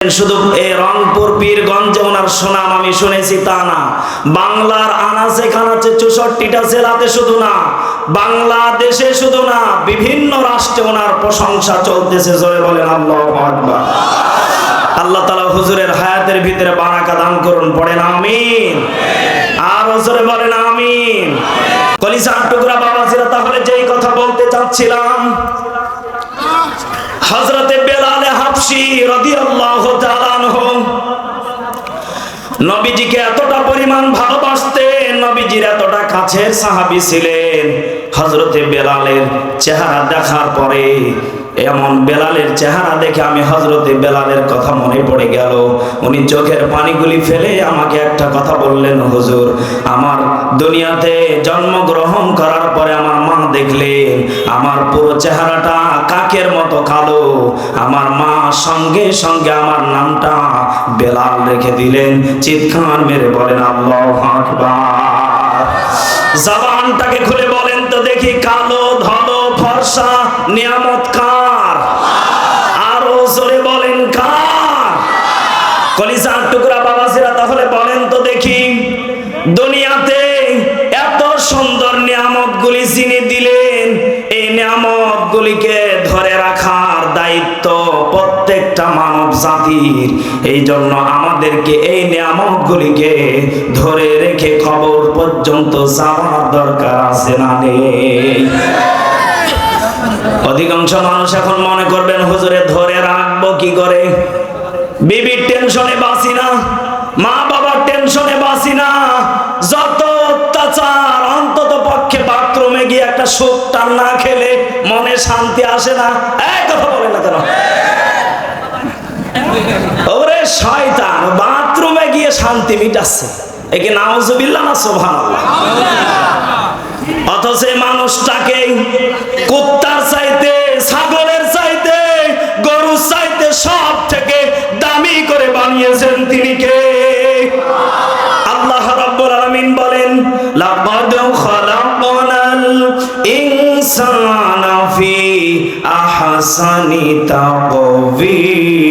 শুধু এই রংপুর পীরগঞ্জে ওনার সুনাম আমি শুনেছি তা না, বাংলার আনাচে কানাচে 64টা জেলাতে শুধু না, বাংলাদেশে শুধু না, বিভিন্ন রাষ্ট্রে ওনার প্রশংসা চলতেছে। জোরে বলেন আল্লাহু আকবার। আল্লাহ তাআলা হুজুরের হায়াতের ভিতরে বারাকা দান করুন, পড়েন আমিন। আর জোরে বলেন আমিন। কলিজার টুকরা বাবাজিরা, তাহলে যেই কথা বলতে চাচ্ছিলাম, হযরতে বেলাল হাবশী রাদিয়াল্লাহু তাআলা আনহু নবীজিকে এতটা পরিমাণ ভালোবাসতেন, নবীজির এতটা কাছের সাহাবী ছিলেন। হযরতে বেলালের চেহারা দেখার পরে, এমন বেলালের চেহারা দেখে আমি হযরতে বেলালের কথা মনে পড়ে গেল। উনি চোখের পানিগুলি ফেলে আমাকে একটা কথা বললেন, হুজুর, আমার দুনিয়াতে জন্মগ্রহণ করার পরে আমার মা দেখলেন আমার পুরো চেহারাটা কাকের মতো কালো। আমার মা সঙ্গে সঙ্গে আমার নামটা বেলাল রেখে দিলেন। চিৎকার মেরে বলেন আল্লাহু আকবার। জবানটাকে খুলে বলেন তো দেখি, কালো ধলো ফর্সা নিয়ামত কার? আরো জোরে বলেন কার? কলিজার টুকরা বাবাজিরা, তাহলে বলেন তো দেখি, দুনিয়াতে এত সুন্দর নিয়ামতগুলি যিনি দিলেন, এই নিয়ামতগুলিকে ধরে রাখার দায়িত্ব প্রত্যেকটা মানব জাতির। এই জন্য আমাদেরকে এই নিয়ামতগুলিকে ধরে রেখে কবর পর্যন্ত যাওয়ার দরকার আছে না নেই? অধিকাংশ মানুষ এখন মনে করবেন, হুজুরে ধরে রাখবো কি করে? বিবির টেনশনে বাঁচি না, মা বাবার টেনশনে বাঁচি না, যত অত্যাচার, অন্তত পক্ষে বাথরুমে গিয়ে একটা সুখ টান না খেলে মনে শান্তি আসে না। এই কথা বলে না কেন? ওরে শয়তান, বাথরুমে গিয়ে শান্তি মিটাচ্ছে, একে নাউজুবিল্লাহ না সুবহানাল্লাহ। অথচ মানুষটাকে কুত্তার চাইতে, ছাগলের চাইতে, গরুর চাইতে সব থেকে দামি করে বানিয়েছেন তিনি কে? আল্লাহ রাব্বুল আলামিন বলেন, লাকাদ খালাকনাল ইনসানা ফি আহসানি তাকওয়ীম।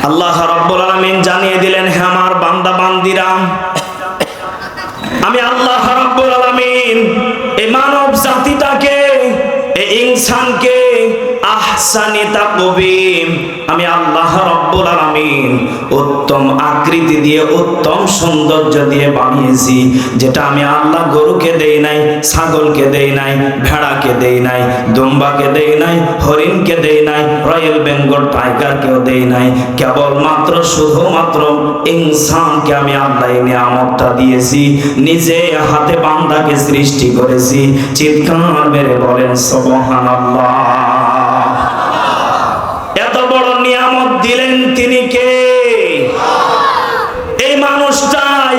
আল্লাহ রাব্বুল আলামিন জানিয়ে দিলেন, হে আমার বান্দা বান্দিরা, আমি আল্লাহ রাব্বুল আলামিন এই মানব জাতিটাকে, এই ইনসানকে আহসানি তাকওয়ীম, আমি আল্লাহ রাব্বুল আলামিন উত্তম আকৃতি দিয়ে, উত্তম সৌন্দর্য দিয়ে বানিয়েছি। যেটা আমি আল্লাহ গরুকে দেই নাই, ছাগলকে দেই নাই, ভেড়াকে দেই নাই, দুম্বাকে দেই নাই, হরিণকে দেই নাই, রয়্যাল বেঙ্গল টাইগারকেও দেই নাই, কেবলমাত্র শুধুমাত্র ইনসানকে আমি আল্লাহ এই নিয়ামতটা দিয়েছি। নিজে হাতে বান্দাকে সৃষ্টি করেছি। চিৎকার মেরে বলেন সুবহানাল্লাহ। এত বড় নিয়ামত দিলেন তিনি কে? এই মানুষটাই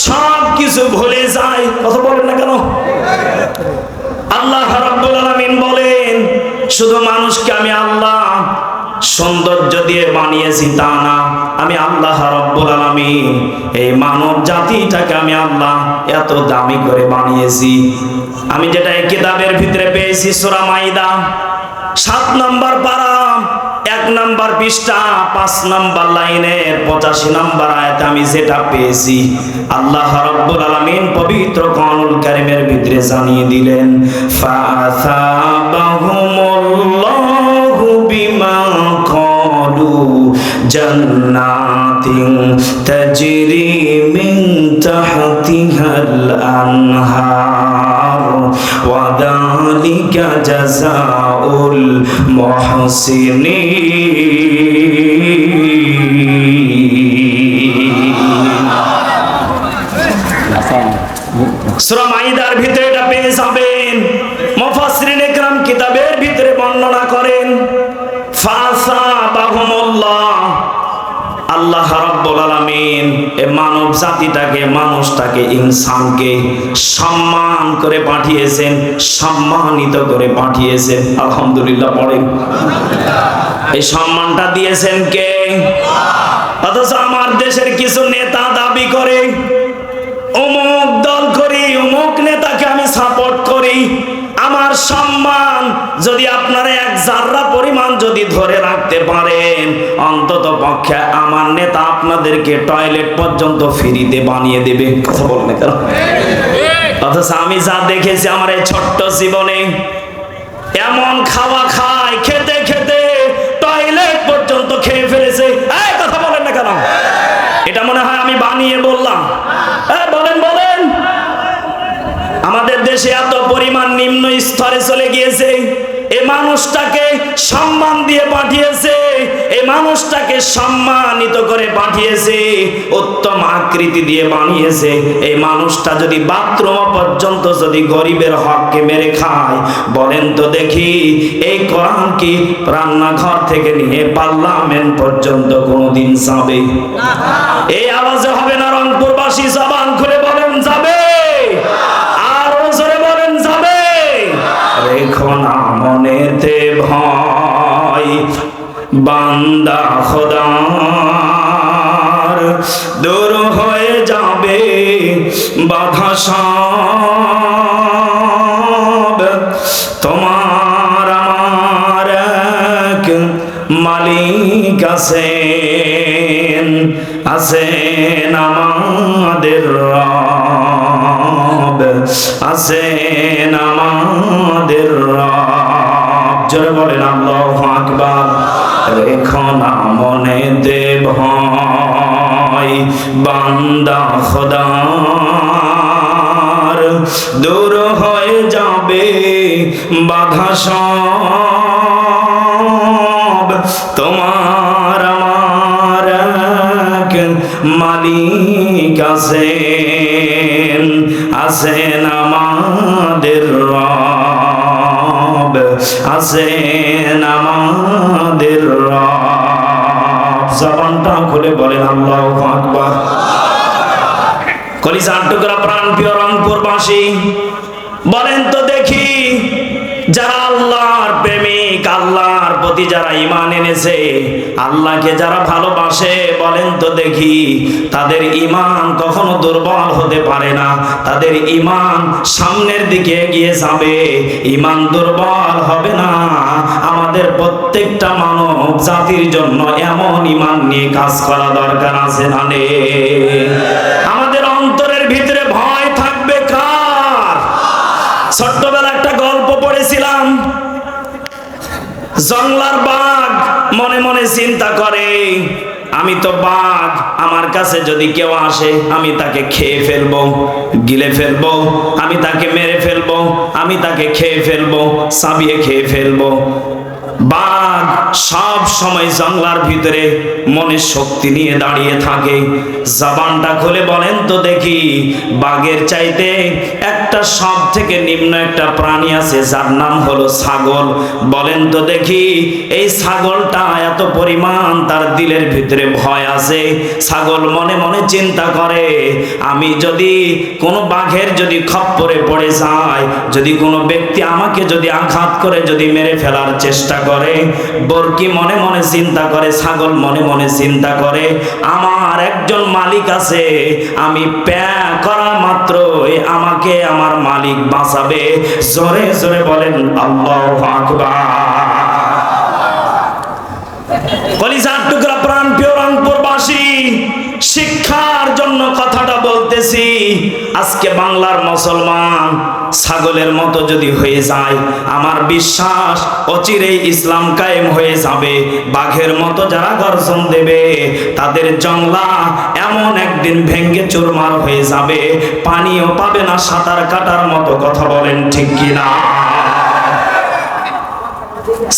সব কিছু ভুলে যায়। কথা বলেন না কেন? আল্লাহ রাব্বুল আলামিন বলেন, শুধু মানুষকে আমি আল্লাহ সৌন্দর্য দিয়ে বানিয়েছি তা না, আমি আল্লাহ রাব্বুল আলামিন এই মানব জাতিটাকে আমি আল্লাহ এত দামি করে বানিয়েছি। আমি যেটা এই কিতাবের ভিতরে পেয়েছি, সূরা মাইদা 7 নম্বর পারা, 1 নম্বর পৃষ্ঠা, 5 নম্বর লাইনের 85 নম্বর আয়াতে আমি যেটা পেয়েছি, আল্লাহ রাব্বুল আলামিন পবিত্র কোরআনুল কারীমের ভিতরে জানিয়ে দিলেন, ফাআসাবাহুমুল্লাহু বিমা ক্বালু জান্নাতিন তাজরি মিন তাহতিহাল আনহার ওয়া যালিকা জাযাউল সূরা মাইদার ভিতরে এটা পেয়ে যাবেন। মুফাসসিরিনে কেরাম কিতাবের ভিতরে বর্ণনা করেন, ফাসাবাহুমুল্লাহ, আল্লাহ রাব্বুল আলামিন এই মানব জাতিটাকে, মানুষটাকে, ইনসানকে সম্মান করে পাঠিয়েছেন, সম্মানিত করে পাঠিয়েছেন। আলহামদুলিল্লাহ পড়েন। এই সম্মানটা দিয়েছেন কে? অথচ আমার দেশের কিছু নেতা দাবি করে, অমুক দল করি, অমুক নেতাকে আমি সাপোর্ট করি, আমার সম্মান যদি আপনারা এক জাররা পরিমাণ যদি ধরে রাখতে পারেন, অন্তত পক্ষে আমার নেতা আপনাদেরকে টয়লেট পর্যন্ত ফ্রিতে বানিয়ে দেবে। কথা বলেন না কেন? অথচ আমি যা দেখেছি আমার এই ছোট্ট জীবনে, এমন খাওয়া খায়, খেতে খেতে টয়লেট পর্যন্ত খেয়ে ফেলেছে। এই কথা বলেন না কেন? এটা মনে হয় আমি বানিয়ে বললাম? বলেন বলেন। আমাদের দেশে এত পরিমাণ নিম্ন স্তরে চলে গিয়েছে, এই মানুষটাকে সম্মান দিয়ে পাঠিয়েছে, এই মানুষটাকে সম্মানিত করে পাঠিয়েছে, উত্তম আকৃতি দিয়ে বানিয়েছে। এই মানুষটা যদি বাথরুম পর্যন্ত যদি গরিবের হককে মেরে খায়, বলেন তো দেখি এই কোরআন কি রান্নাঘর থেকে নিয়ে পার্লামেন্ট পর্যন্ত কোনোদিন যাবে? এই আওয়াজে হবে না রংপুরবাসী জবান খুলে বলেন যাবে? রেখো না মনেতে ভয় বান্দা খোদার, দূর হয়ে যাবে বাধা সব। তোমার আমার এক মালিক আছেন, আছেন আমাদের রব, আছেন আমাদের রব। জোরে বলেন আল্লাহু আকবার। রেখো না মনেতে ভয় বান্দা খোদার, দূর হয়ে যাবে বাধা সব। তোমার আমার এক মালিক আছেন, আছেন আমাদের রব, আছেন আমাদের রব। জবানটা খুলে বলেন আল্লাহু আকবার। কলিজার টুকরা প্রাণ প্রিয় রংপুরবাসী, বলেন তো দেখি যারা আল্লাহর প্রেমিক, আল্লাহর প্রতি যারা ঈমান এনেছে, আল্লাহকে যারা ভালোবাসে, বলেন তো দেখি তাদের ঈমান কখনো দুর্বল হতে পারে না। তাদের ঈমান সামনের দিকে এগিয়ে যাবে, ঈমান দুর্বল হবে না। আমাদের প্রত্যেকটা মানব জাতির জন্য এমন ঈমান নিয়ে কাজ করা দরকার আছে না? আমাদের অন্তরের ভিতরে ভয় থাকবে কার? ছোট্টবেলা একটা গল্প পড়েছিলাম, জংলার বাঘ মনে মনে চিন্তা করে, আমি তো বাঘ, আমার কাছে যদি কেউ আসে আমি তাকে খেয়ে ফেলবো, গিলে ফেলবো, আমি তাকে মেরে ফেলবো, আমি তাকে খেয়ে ফেলবো, চাবিয়ে খেয়ে ফেলবো। বাঘ সব সময় জংলার ভিতরে মনে শক্তি নিয়ে দাঁড়িয়ে থাকে। জবানটা খুলে বলেন তো দেখি, বাঘের চাইতে একটা সব থেকে নিম্ন একটা প্রাণী আছে যার নাম হলো ছাগল। বলেন তো দেখি এই ছাগলটা এত পরিমাণ তার দিলের ভিতরে ভয় আছে। ছাগল মনে মনে চিন্তা করে, আমি যদি কোনো বাঘের যদি খপ্পরে পড়ে যায়, যদি কোনো ব্যক্তি আমাকে যদি আঘাত করে যদি মেরে ফেলার চেষ্টা করে, বরকি মনে মনে চিন্তা করে, ছাগল মনে মনে চিন্তা করে, আমার একজন মালিক আছে, আমি প্যা করা মাত্রই আমাকে আমার মালিক বাঁচাবে। জোরে জোরে বলেন আল্লাহু আকবার। কলিজার টুকরা প্রাণ প্রিয় রংপুরবাসী, শিক্ষার জন্য কথাটা বলতেছি। আজকে বাংলার মুসলমান ছাগলের মতো যদি হয়ে যায়, আমার বিশ্বাস অচিরেই ইসলাম কায়েম হয়ে যাবে। বাঘের মতো যারা গর্জন দেবে, তাদের জংলা এমন একদিন ভেঙ্গে চুরমার হয়ে যাবে, পানিও পাবে না সাঁতার কাটার মতো। কথা বলেন ঠিক কিনা?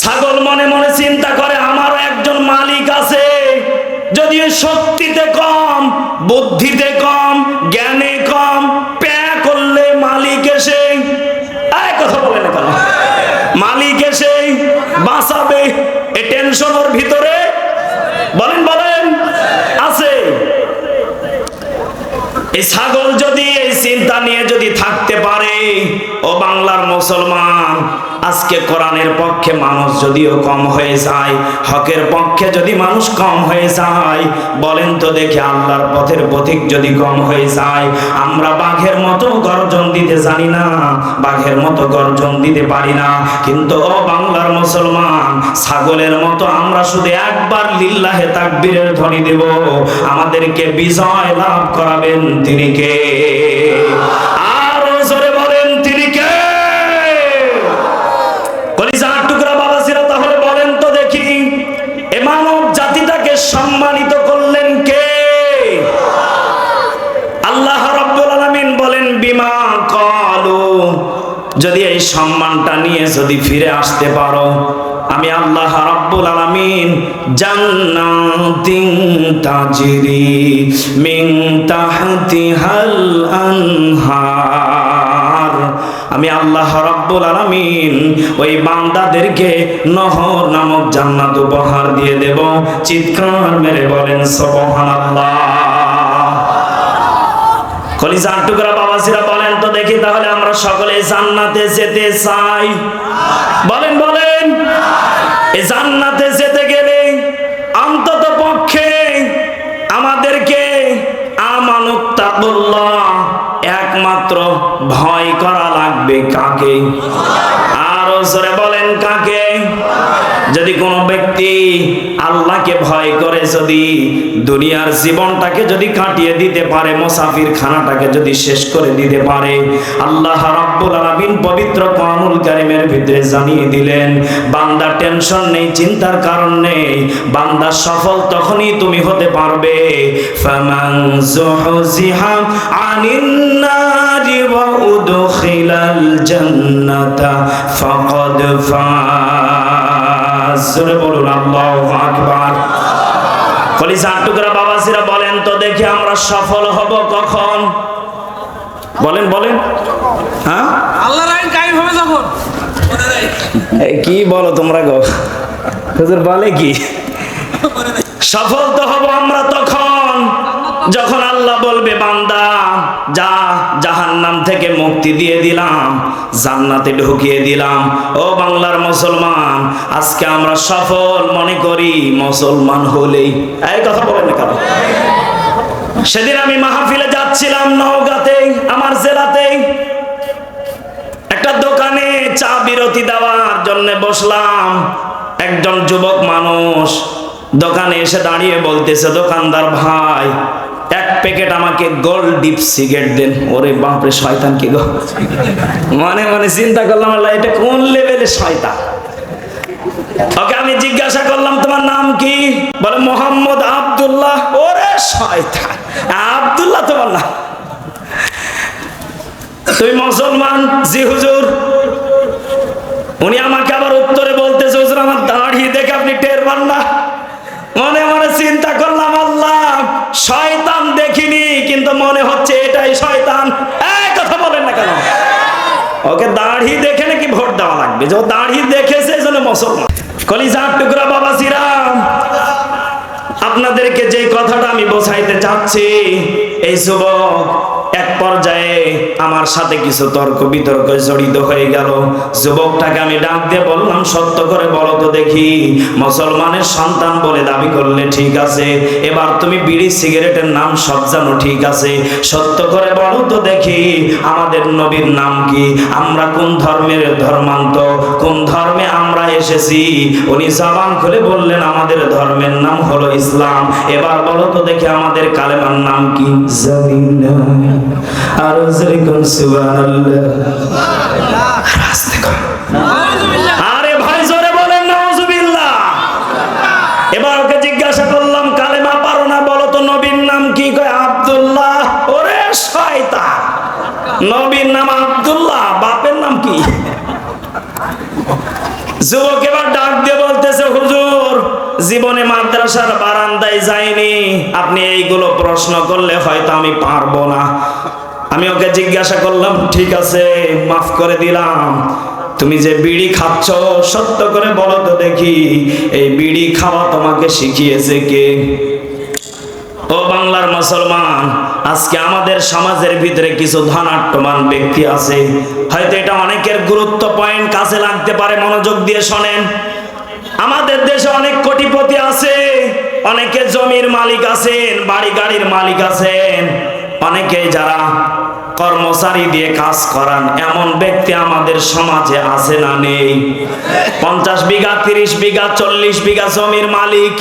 ছাগল মনে মনে চিন্তা করে, আমারও একজন মালিক আছে, যদিও শক্তিতে কম, বুদ্ধিতে কম, জ্ঞানে কম, প্যা করলে মালিক এসে, কথা বলে না কেন, মালিক এসে বাঁচাবে। এই টেনশন ওর ভিতরে বলেন বলেন আছে। এই ছাগল যদি এই চিন্তা নিয়ে যদি থাকতে পারে, ও বাংলার মুসলমান, আজকে কোরআনের পক্ষে মানুষ যদিও কম হয়ে যায়, হকের পক্ষে যদি মানুষ কম হয়ে যায়, বলেন তো দেখি আল্লাহর পথের পথিক যদি কম হয়ে যায়, আমরা বাঘের মতো গর্জন দিতে জানি না, বাঘের মতো গর্জন দিতে পারি না, কিন্তু ও বাংলার মুসলমান, ছাগলের মতো আমরা শুধু একবার লিল্লাহে তাকবীরের ধ্বনি দেব, আমাদেরকে বিজয় লাভ করাবেন তিনি কে? আরো জোরে বলেন তিনি কে? কলিজার টুকরা বাবাজিরা, তাহলে বলেন তো দেখি এ মানব জাতিটাকে সম্মানিত করলেন কে? আল্লাহ রাব্বুল আলামিন বলেন বিমা ক্বালু, যদি এই সম্মানটা নিয়ে যদি ফিরে আসতে পারো, আমি আল্লাহ রাব্বুল আলামিন জান্নাতিন তাজরি মিন তাহতিহাল আনহার, আমি আল্লাহ রাব্বুল আলামিন ওই বান্দাদেরকে নহর নামক জান্নাত উপহার দিয়ে দেব। চিৎকার মেরে বলেন সুবহানাল্লাহ। কলিজার টুকরা বাবাজিরা, বলেন তো দেখি তাহলে আমরা সকলে জান্নাতে যেতে চাই? বলেন বলেন। এই জান্নাতে যেতে গেলে অন্তত পক্ষে আমাদেরকে আমানুত তাকুল্লাহ, একমাত্র ভয় করা লাগবে কাকে? আরো জোরে বলেন কাকে? যদি কোনো ব্যক্তি আল্লাহকে ভয় করে যদি দুনিয়ার জীবনটাকে যদি কাটিয়ে দিতে পারে, মুসাফির খানাটাকে যদি শেষ করে দিতে পারে, আল্লাহ রাব্বুল আলামিন পবিত্র কোরআনুল কারীমের ভিতরে জানিয়ে দিলেন, বান্দা টেনশন নেই, চিন্তার কারণ নেই, বান্দা সফল তখনই তুমি হতে পারবে ফামান যুহজিহা আনিন নারি ওয়া উদখিলাল জান্নাতা ফাকাদ ফাজ। বলুন আল্লাহু আকবার। কলিজার টুকরা বাবাজিরা, বলেন তো দেখি আমরা সফল হব কখন? বলেন বলেন। হ্যাঁ, আল্লাহর আইন কায়েম হবে যখন। কি বলো তোমরা গো? হুজুর বলে কি? সফল তো হব আমরা তখন যখন আল্লাহ বলবে বান্দা যা, জাহান্নাম থেকে মুক্তি দিয়ে দিলাম, জান্নাতে ঢুকিয়ে দিলাম। ও বাংলার মুসলমান, আজকে আমরা সফল মনে করি মুসলমান হলেই। এই কথা বলেন না কেন? সেদিন আমি মাহফিলে যাচ্ছিলাম নওগাঁতে, আমার জেলাতে, একটা দোকানে চা বিরতি দেওয়ার জন্য বসলাম। একজন যুবক মানুষ দোকানে এসে দাঁড়িয়ে বলতেছে, দোকানদার ভাই এক প্যাকেট আমাকে গোল্ড ডিপ সিগারেট দেন। ওরে বাপরে, শয়তান কি গো! মনে মনে চিন্তা করলাম, আল্লাহ এটা কোন লেভেলের শয়তান। ওকে আমি জিজ্ঞাসা করলাম, তোমার নাম কি? বলে মোহাম্মদ আব্দুল্লাহ। ওরে শয়তান, আব্দুল্লাহ তোমার নাম? তুমি মুসলমান? জি হুজুর। উনি আমাকে আবার উত্তরে বলতেছে, হুজুর আমার দাড়ি দেখে আপনি টের পান না? মনে মনে চিন্তা করলাম, আল্লাহ শয়তান দেখিনি কিন্তু মনে হচ্ছে এটাই শয়তান। এই কথা বলেন না কেন? ওকে দাড়ি দেখে নাকি ভোট দেওয়া লাগবে? যে দাড়ি দেখেছে জন্য মুসলমান। কলিজার টুকরা বাবাজিরা, আপনাদেরকে যে কথাটা আমি বোঝাইতে চাচ্ছি, এই যুবক এক পর্যায়ে আমার সাথে কিছু তর্ক বিতর্ক জড়িত হয়ে গেল। যুবকটাকে আমি ডাক দিয়ে বললাম, সত্য করে বলো তো দেখি, মুসলমানের সন্তান বলে দাবি করলে ঠিক আছে, এবার তুমি বিড়ি সিগারেটের নাম সব জানো ঠিক আছে, সত্য করে বলো তো দেখি আমাদের নবীর নাম কি? আমরা কোন ধর্মের ধর্মান্ত, কোন ধর্মে আমরা এসেছি? উনি জবান খুলে বললেন, আমাদের ধর্মের নাম হলো ইসলাম। এবার বলো তো দেখি আমাদের কালেমার নাম কি? জামিনা। আর যখন সুবহানাল্লাহ, আরে ভাই জোরে বলেন নাউজুবিল্লাহ। এবার ওকে জিজ্ঞাসা করলাম, কালেমা পারো না, বলো তো নবীর নাম কি? কয় আব্দুল্লাহ। ওরে শয়তান, নবীর নাম আব্দুল্লাহ, বাপের নাম কি? যুবক এবার ডাক দিয়ে বলতেছে, হুজুর জীবনে মাদ্রাসার বারান্দায় যাইনি, আপনি এইগুলো প্রশ্ন করলে হয়তো আমি পারবো না। আমি ওকে জিজ্ঞাসা করলাম, ঠিক আছে মাফ করে দিলাম, তুমি যে বিড়ি খাচ্ছ সত্য করে বলো তো দেখি এই বিড়ি খাওয়া তোমাকে শিখিয়েছে কে? ও বাংলার মুসলমান, আজকে আমাদের সমাজের ভিতরে কিছু ধনাঢ্যমান ব্যক্তি আছে, হয়তো এটা অনেকের গুরুত্ব পয়েন্ট কাছে লাগতে পারে, মনোযোগ দিয়ে শোনেন। আমাদের দেশে অনেক কোটিপতি আছে, অনেকে জমির মালিক আছেন, বাড়ি গাড়ির মালিক আছেন, অনেকে যারা কর্মচারী দিয়ে কাজ করান, এমন ব্যক্তি আমাদের সমাজে আছে না নেই? 50 বিঘা 30 বিঘা 40 বিঘা জমির মালিক।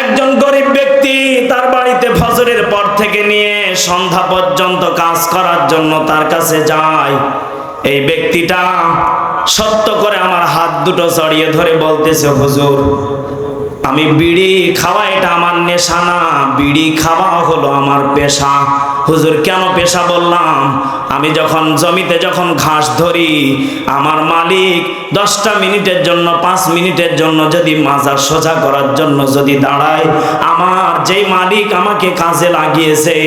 একজন গরিব ব্যক্তি তার বাড়িতে ফজরের পর থেকে নিয়ে সন্ধ্যা পর্যন্ত কাজ করার জন্য তার কাছে যায়। এই ব্যক্তিটা সত্য করে আমার হাত দুটো জড়িয়ে ধরে বলতেছে, হুজুর আমি বিড়ি খাওয়া এটা আমার নেশা না, বিড়ি খাওয়া হলো আমার পেশা। হুজুর কেন পেশা বললাম? আমি যখন জমিতে যখন ঘাস ধরি, আমার মালিক 10টা মিনিটের জন্য 5 মিনিটের জন্য যদি মাজার সোজা করার জন্য যদি দাঁড়ায়, আমার যেই মালিক আমাকে কাজে লাগিয়েছে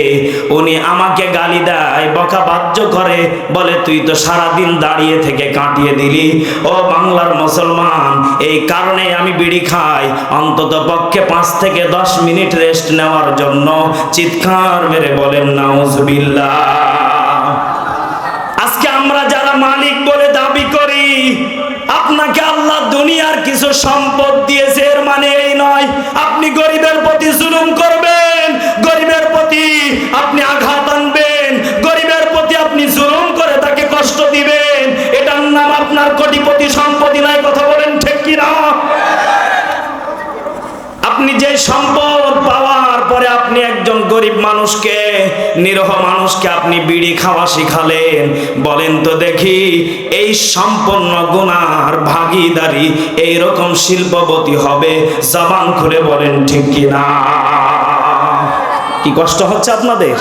উনি আমাকে গালি দেয়, বকা বাধ্য করে, বলে তুই তো সারাদিন দাঁড়িয়ে থেকে কাটিয়ে দিলি। ও বাংলার মুসলমান, এই কারণে আমি বিড়ি খাই, অন্তত পক্ষে 5 থেকে 10 মিনিট রেস্ট নেওয়ার জন্য। চিৎকার মেরে বলেন নাউজুবিল্লাহ। আজকে আমরা যারা মালিক বলে দাবি করি, আপনাকে আল্লাহ দুনিয়ার কিছু সম্পদ দিয়েছে, এর মানে এই নয় আপনি গরিবের প্রতি জুলুম করবেন, গরিবের প্রতি আপনি আঘাত আনবেন, গরিবের প্রতি আপনি জুলুম করে তাকে কষ্ট দিবেন। এটার নাম আপনার কোটিপতি সম্পত্তি নয়। কথা বলেন ঠিক কি না? আপনি যে সম্পদ পাওয়ার পরে আপনি একজন গরিব মানুষকে, নিরহ মানুষকে আপনি বিড়ি খাওয়া শিখালেন, বলেন তো দেখি এই সম্পন্ন গুনার ভাগীদারি এইরকম শিল্পপতি হবে? জবান খুলে বলেন ঠিক কি না? কি কষ্ট হচ্ছে আপনাদের?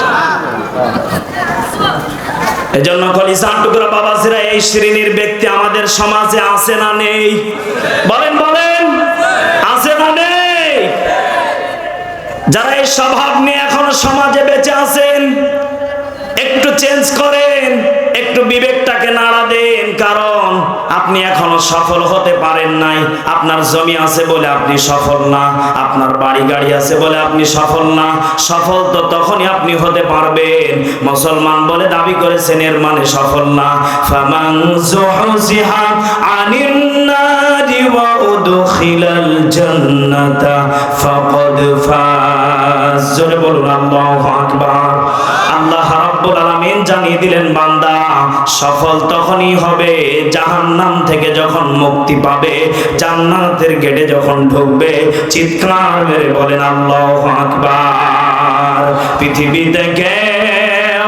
এজন্য কলিজার টুকরা বাবাজিরা, এই শ্রেণীর ব্যক্তি আমাদের সমাজে আছে না নেই? বলেন বলেন, আছে না নেই? যারা এই স্বভাব নিয়ে এখনো সমাজে বেঁচে আছেন, একটু চেঞ্জ করেন, একটু বিবেকটাকে নাড়া দেন। কারণ আপনি এখনো সফল হতে পারেন নাই। আপনার জমি আছে বলে আপনি সফল না, আপনার বাড়ি গাড়ি আছে বলে আপনি সফল না। সফল তো তখনই আপনি হতে পারবেন, মুসলমান বলে দাবি করেছেন, এর মানে সফল না। ফামান যুহজিহা আনিন নারি ওয়া উদখিলাল জান্নাতা ফাকাদ ফাজ। জোরে বলুন আল্লাহু আকবার। আল্লাহ রাব্বুল আলামিন জানিয়ে দিলেন, বান্দা সফল তখনই হবে জাহান্নাম থেকে যখন মুক্তি পাবে, জান্নাতের গেটে যখন ঢুকবে। চিৎকার মেরে বলেন আল্লাহু আকবার। পৃথিবীতে কেউ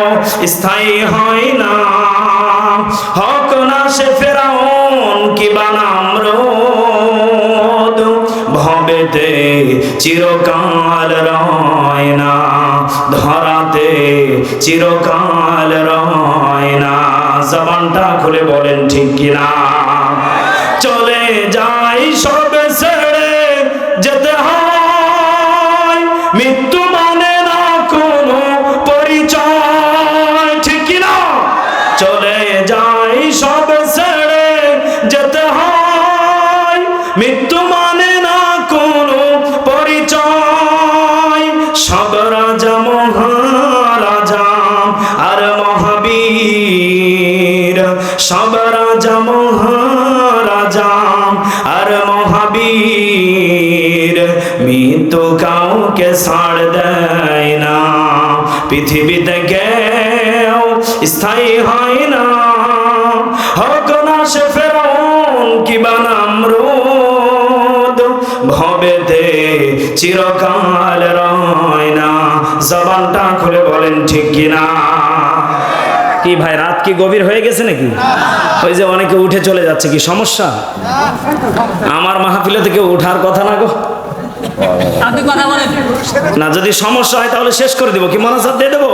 স্থায়ী হয় না, হক না সে ফেরাউন কিবা নামরুদ, ভবেতে চিরকাল রয় না, ধরাতে চিরকাল রয় না। জবানটা খুলে বলেন ঠিক কিনা? চলে যাই সব ছেড়ে যেতে হয়, মৃত্যু মানে না কোনো পরিচয়, ঠিক কিনা? চলে যাই সব ছেড়ে যেতে হয়, মৃত্যু মানে না কোনো পরিচয়। সব রাজা মহারাজা আর মহাবীর, সব রাজা মহারাজা আর মহাবীর, মৃত্যু কাউকে ছাড় দেয় না। পৃথিবীতে কেউ স্থায়ী হয় না, হোক না সে ফেরাউন কিবা নামরুদ, ভবেতে চিরকাল রয় না। জবানটা খুলে বলেন ঠিক কিনা? কি ভাই, রাত কি গভীর হয়ে গেছে নাকি? ওই যে অনেকে উঠে চলে যাচ্ছে, কি সমস্যা? আমার মাহফিলে থেকে উঠার কথা না গো। না, যদি সমস্যা হয় তাহলে শেষ করে দিব, কি মনাজাত দিয়ে দেবো?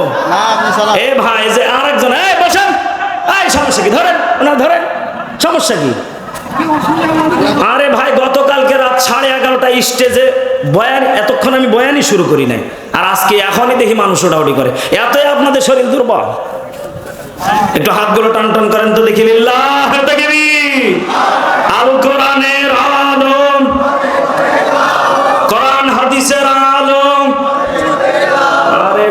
এ ভাই, যে আরেকজন, এই বসেন, এই সমস্যা কি? ধরেন, ওনার ধরেন, সমস্যা কি? আরে ভাই, গতকালকে রাত 11:30 স্টেজে বয়ান, এতক্ষণ আমি বয়ানই শুরু করি নাই, আর আজকে এখনই দেখি মানুষ ওঠাউটি করে। এতই আপনাদের শরীর দুর্বল? একটু হাতগুলো টান টান করেন তো দেখি। লিল্লাহ তাকবীর। আল কোরআনের আলম, কোরআন হাদিসের আলম। আরে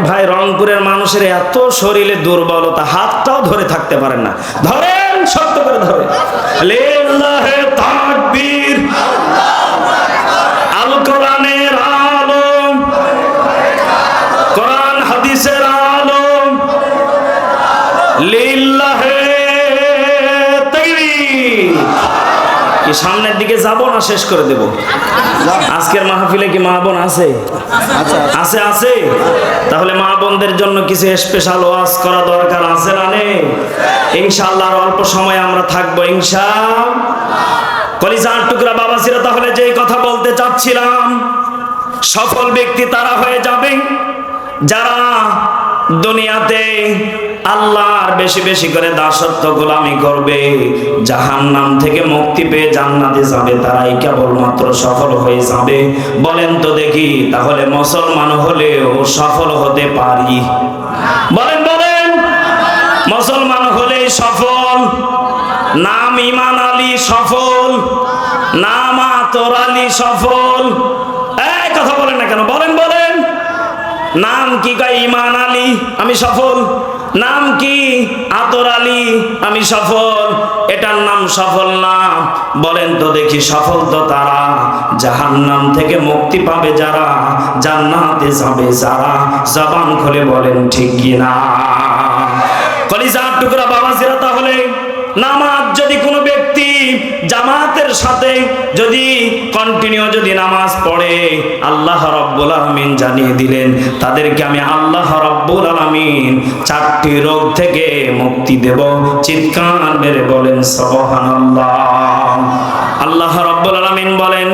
মানুষের এত শরীরে দুর্বলতা, হাতটাও ধরে থাকতে পারেন না। ধরেন, শক্ত করে ধরে। লিল্লাহে তাকবীর। আল কোরআনের আলো, কোরআন হাদিসের আলো। লিল্লাহে তাকবীর। কি সামনের দিকে যাব না শেষ করে দেব? আজকের মাহফিলে কি মা বোন আছে? আছে আছে। তাহলে মা বোনদের জন্য কিছু স্পেশাল ওয়াজ করা দরকার আছে না নেই? ইনশাআল্লাহ অল্প সময় আমরা থাকবো ইনশাআল্লাহ। কলিজার টুকরা বাবাজিরা, তাহলে যেই কথা বলতে চাচ্ছিলাম, সফল ব্যক্তি তারা হয়ে যাবে যারা দুনিয়াতে আল্লাহর বেশি বেশি করে দাসত্ব গোলামি করবে, জাহান্নাম থেকে মুক্তি পেয়ে জান্নাতে যাবে, তারাই কেবলমাত্র সফল হয়ে যাবে। বলেন তো দেখি, তাহলে মুসলমান হলেও সফল হতে পারি? বলেন বলেন, মুসলমান হলেই সফল? নাম ইমান আলী সফল, নাম আতর আলী সফল? এই কথা বলেন না কেন? বলেন বলেন। নাম কি? কয় ইমান আলী, আমি সফল। নাম কি? আতর আলী, আমি সফল। এটার নাম সফল না। বলেন তো দেখি, সফল তো তারা জাহান্নাম থেকে মুক্তি পাবে যারা, জান্নাতে যাবে যারা। জবান খুলে বলেন ঠিক কি না? কলিজার টুকরা বাবাজিরা, তাহলে নামাজ যদি কোনো ব্যক্তি জামাতের সাথে যদি কন্টিনিউ যদি নামাজ পড়ে, আল্লাহ রাব্বুল আলামিন জানিয়ে দিলেন তাদেরকে আমি আল্লাহ রাব্বুল আলামিন 4টি রোগ থেকে মুক্তি দেব। চিৎকার মেরে বলেন সুবহানাল্লাহ। আল্লাহ রাব্বুল আলামিন বলেন,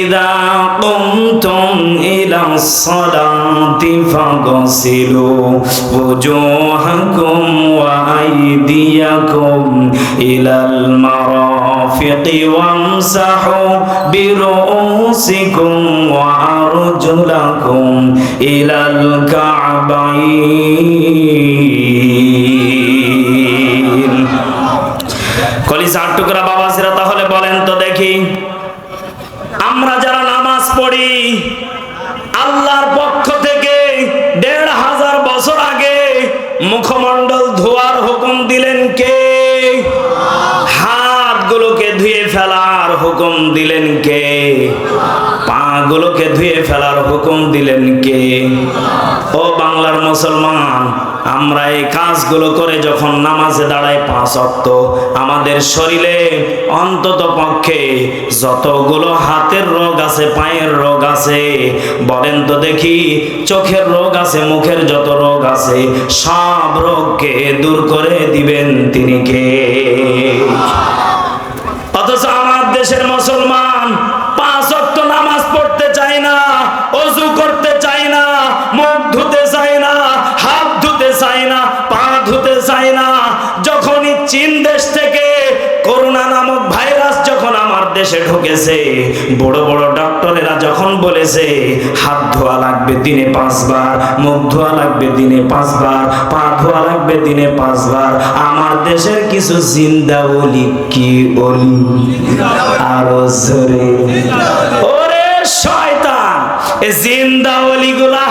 ইযা কুমতুম ইলাস সালাতি ফাগসিলু ওয়াজুহাকুম ওয়া আইদিয়াকুম ইলাল মারাফিকি ওয়ামসাহু বিরুসিকুম ওয়া আরজুলাকুম ইলাল কাবাইন। কলিজার টুকরা বাবাজিরা, তাহলে বলেন তো দেখি, আমরা যারা নামাজ পড়ি, আল্লাহর পক্ষ থেকে 1500 বছর আগে মুখমণ্ডল ধোয়ার হুকুম দিলেন কে? হাতগুলোকে ধুয়ে ফেলার হুকুম দিলেন কে? পাগুলোকে ধুয়ে ফেলার হুকুম দিলেন কে? ও বাংলার মুসলমান, আমরা এই কাজগুলো করে যখন নামাজে দাঁড়াই 5 ওয়াক্ত, আমাদের শরীরে অন্তত পক্ষে যতগুলো হাতের রোগ আছে, পায়ের রোগ আছে, বলেন তো দেখি, চোখের রোগ আছে, মুখের যত রোগ আছে, সব রোগকে দূর করে দিবেন তিনি কে? অথচ আমার দেশের মুসলমান 5 ওয়াক্ত নামাজ পড়তে চায় না, ওযু করতে চায় না, মুখ ধুতে চায় না, হাত ধুতে চায় না, পা ধুতে চায় না। যখনই চীন দেশ থেকে করোনা নামক ভাইরাস যখন আমার দেশে ঢুকেছে, বড় বড় ডক্টরেরা যখন বলেছে হাত ধোয়া লাগবে দিনে 5 বার, মুখ ধোয়া লাগবে দিনে 5 বার, পা ধোয়া লাগবে দিনে 5 বার, আমার দেশের কিছু জিন্দা ওলি, কি ওলি, আরো জোরে, ওরে শয়তান, এই জিন্দা ওলিগুলা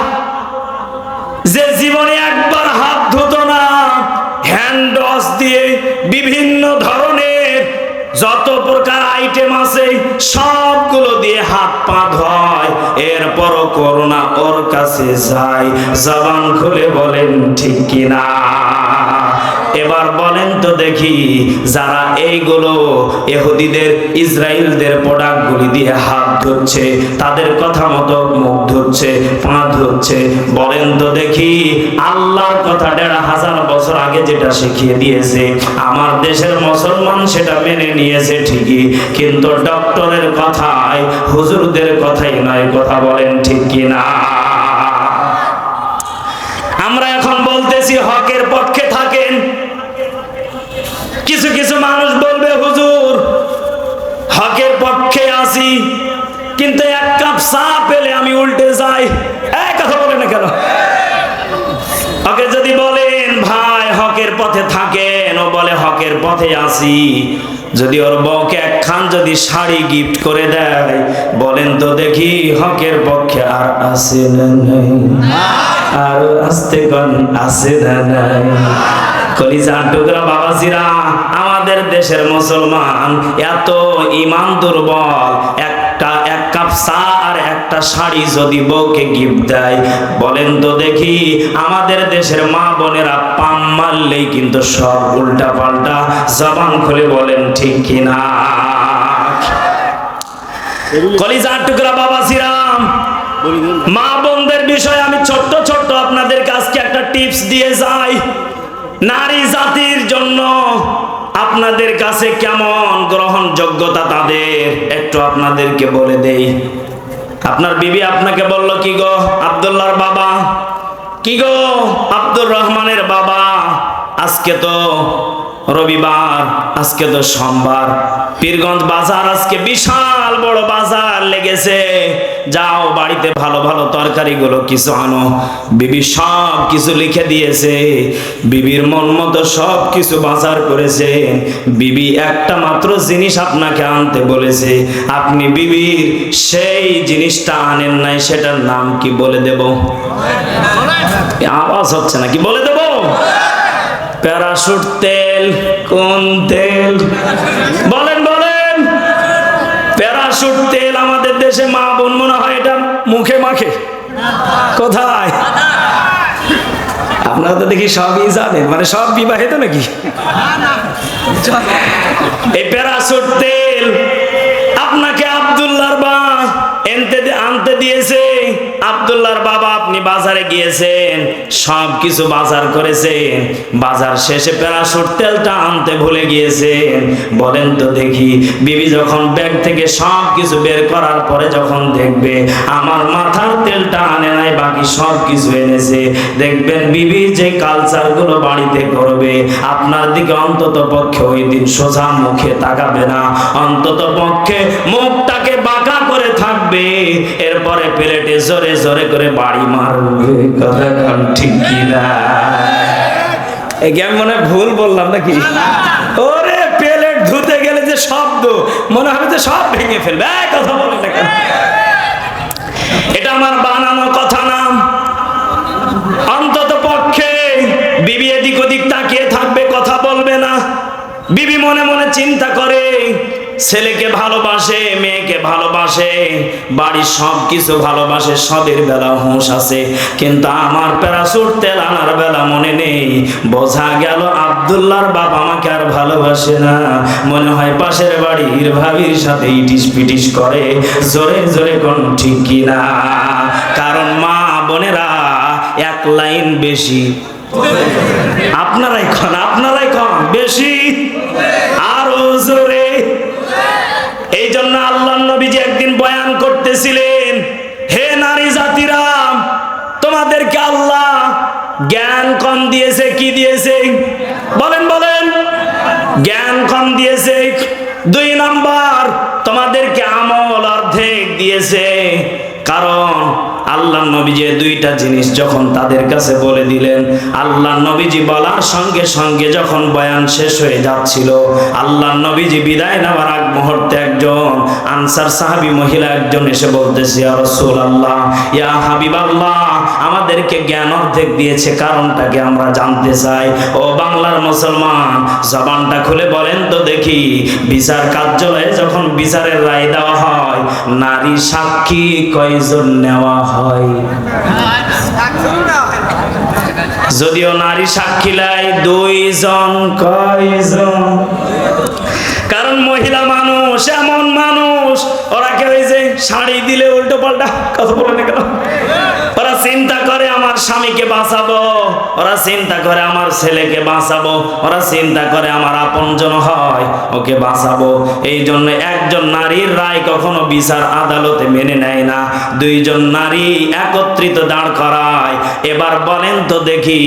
যে জীবনে একবার হাত ধুতো না, হ্যান্ড ওয়াশ দিয়ে বিভিন্ন ধরনের যত প্রকার আইটেম আছে সবগুলো দিয়ে হাত পা ধোয়, এরপরও করোনা ওর কাছে যায়। জবান খুলে বলেন ঠিক কিনা? এবার বলেন তো দেখি, যারা এইগুলো ইহুদিদের, ইসরায়েলদের প্রোডাক্টগুলি দিয়ে হাত ধুচ্ছে, তাদের কথা মতো মুখ ধুচ্ছে, পা ধুচ্ছে, বলেন তো দেখি, আল্লাহর কথা 1500 বছর আগে যেটা শিখিয়ে দিয়েছে আমার দেশের মুসলমান সেটা মেনে নিয়েছে ঠিকই, কিন্তু ডক্টরের কথায়, হুজুরদের কথাই নয়। কথা বলেন ঠিক কিনা? আমরা এখন বলতেছি হকের পক্ষে থাকেন, কিছু কিছু মানুষ বলবে হুজুর হকের পক্ষে আছি, কিন্তু 1 কাপ চা পেলে আমি উল্টে যাই। এই কথা বলে না কেন? ওকে যদি বলেন ভাই হকের পথে থাকেন, ও বলে হকের পথে আছি, যদি ওর বউকে 1 খান যদি শাড়ি গিফট করে দেয়, বলেন তো দেখি হকের পক্ষে আর আছে না? আর আস্তে কোন আছে না নাই। কলিজার টুকরা বাবাজিরা, আমাদের দেশের মুসলমান এত ঈমান দুর্বল, এক কাপ চা আর একটা শাড়ি যদি বউকে গিফট দেয়, বলেন তো দেখি আমাদের দেশের মা বোনেরা পাম মারলেই কিন্তু সব উল্টা পাল্টা জবান খুলে বলেন ঠিক কিনা। কলিজার টুকরা বাবাজিরা, মা বোনদের বিষয়ে আমি ছোট্ট ছোট্ট আপনাদের কাছে একটা টিপস দিয়ে যাই। নারী জাতির জন্য আপনাদের কাছে কেমন গ্রহণযোগ্যতা তাদের একটু আপনাদেরকে বলে দেই। আপনার বিবি আপনাকে বলল, কি গো আব্দুল্লাহর বাবা, কি গো আব্দুর রহমানের বাবা, আজকে তো রবিবার, আজকে তো সোমবার, পীরগঞ্জ বাজার আজকে বিশাল বড় বাজার লেগেছে, যাও বাড়িতে ভালো ভালো তরকারিগুলো কিছু আনো। বিবি সব কিছু লিখে দিয়েছে, বিবির মন মতো সব কিছু বাজার করেছে। বিবি একটা মাত্র জিনিস আপনাকে আনতে বলেছে, আপনি বিবির সেই জিনিসটা আনেন নাই, সেটার নাম কি বলে দেব? আওয়াজ হচ্ছে না, কি বলে দেব? প্যারাশুট তেল। কোন তেল? বলেন বলেন। প্যারাশুট তেল আমাদের দেশে মা বোন মনে হয় এটা মুখে মাখে। কোথায়? আপনারা তো দেখি সবই জানেন, মানে সব বিবাহিত নাকি? এই প্যারাশুট তেল আপনাকে আব্দুল্লাহর বাবা আনতে দিয়েছে। আব্দুল্লাহর বাবা, আপনি বাজারে গিয়েছেন, সব কিছু বাজার করেছেন, বাজার শেষে প্যারাশুট তেলটা আনতে ভুলে গিয়েছেন। বলেন তো দেখি, বিবি যখন ব্যাগ থেকে সব কিছু বের করার পরে যখন দেখবে আমার মাথার তেলটা আনে নাই, বাকি সব কিছু এনেছে, দেখবেন বিবি যে কালচার গুলো বাড়িতে করবে, আপনার দিকে অন্তত পক্ষে ওই দিন সোজা মুখে তাকাবে না, অন্তত পক্ষে মুখটাকে বাঁকা করে থাকবে, এরপরে প্লেটে জোরে জোরে করে বাড়ি মারবে। কথা কান ঠিক কিনা? এই আমি মনে ভুল বললাম নাকি? ওরে প্লেট ধুতে গেলে যে শব্দ, মনে হবে যে সব ভেঙে ফেলবে। কথা বলে না কেন? এটা আমার বানানো কথা না। অন্তত পক্ষে বিবি এদিক ওদিক তাকিয়ে থাকবে, কথা বলবে না। বিবি মনে মনে চিন্তা করে, ছেলেকে ভালোবাসে, মেয়েকে ভালোবাসে, বাড়ির সব কিছু ভালোবাসে, সবের বেলা হুঁশ আছে, কিন্তু আমার প্যারাশুট তেল আনার বেলা মনে নেই। বোঝা গেল আব্দুল্লাহর বাবা আমাকে আর ভালোবাসে না, মনে হয় পাশের বাড়ির ভাবির সাথে ইটিস পিটিস করে। জোরে জোরে কোন ঠিক কিনা? কারণ মা বোনেরা এক লাইন বেশি, আপনারাই খান বেশি, আরো জোরে। এই জন্য আল্লাহ নবীজি একদিন বয়ান করতেছিলেন, হে নারী জাতিরা, তোমাদেরকে আল্লাহ জ্ঞান কম দিয়েছে। কি দিয়েছে? বলেন বলেন। জ্ঞান কম দিয়েছে। 2 নাম্বার, তোমাদেরকে আমল অর্ধেক দিয়েছে। কারণ আল্লাহ নবীজি 2টা জিনিস যখন তাদের কাছে বলে দিলেন, আল্লাহ নবীজি বলার সঙ্গে সঙ্গে যখন বয়ান শেষ হয়ে যাচ্ছিল, আল্লাহ নবীজি বিদায় নেওয়ার আগ মুহূর্তে একজন আনসার সাহাবী মহিলা একজন এসে বলতেছে, ইয়া রাসূলুল্লাহ, ইয়া হাবিবাল্লাহ, আমাদেরকে জ্ঞান অর্ধেক দিয়েছে, কারণটাকে আমরা জানতে চাই। ও বাংলার মুসলমান, জবানটা খুলে বলেন তো দেখি, বিচার কার্যালয়ে যখন বিচারের রায় দেওয়া হয়, নারী সাক্ষী কয়জন নেওয়া হয়? যদিও নারী সাক্ষী লাই 2 জন, কয়জন? কারণ মহিলা মানুষ এমন মানুষ, ওরা কে ওই যে শাড়ি দিলে উল্টো পাল্টা কথা বলে না কেন? ওরা চিন্তা করে আমার স্বামীকে বাঁচাবো, ওরা চিন্তা করে আমার ছেলেকে বাঁচাবো, ওরা চিন্তা করে আমার আপনজন হয় ওকে বাঁচাবো। এই জন্য একজন নারীর রায় কখনো বিচার আদালতে মেনে নেয় না, 2 জন নারী একত্রিত দাঁড় করায়। এবার বলেন তো দেখি,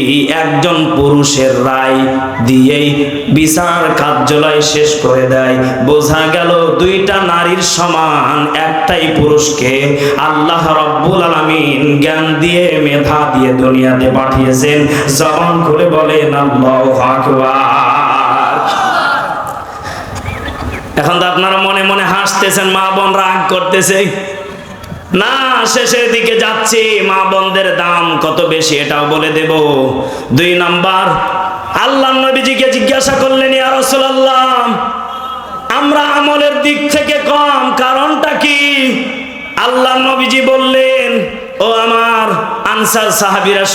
একজন পুরুষের রায় দিয়েই বিচার কার্যালয় শেষ করে দেয়। বোঝা গেল 2টা নারীর সমান একটাই পুরুষকে আল্লাহ রাব্বুল আলামিন জ্ঞান দিয়ে, মেধা দিয়ে দুনিয়াতে পাঠিয়েছেন। জবান খুলে বলেন আল্লাহু আকবার। এখন তো আপনারা মনে মনে হাসতেছেন, মা বোন রাগ করতেছে না, শেষের দিকে যাচ্ছি, মা বোনদের দাম কত বেশি এটাও বলে দেব। 2 নাম্বার, আল্লাহ নবীজিকে জিজ্ঞাসা করলেন, ইয়া রাসূলুল্লাহ, আমরা আমলের দিক থেকে কম, কারণটা কি? আল্লাহ নবীজি বললেন, ও আমার আনসার সাহাবীরা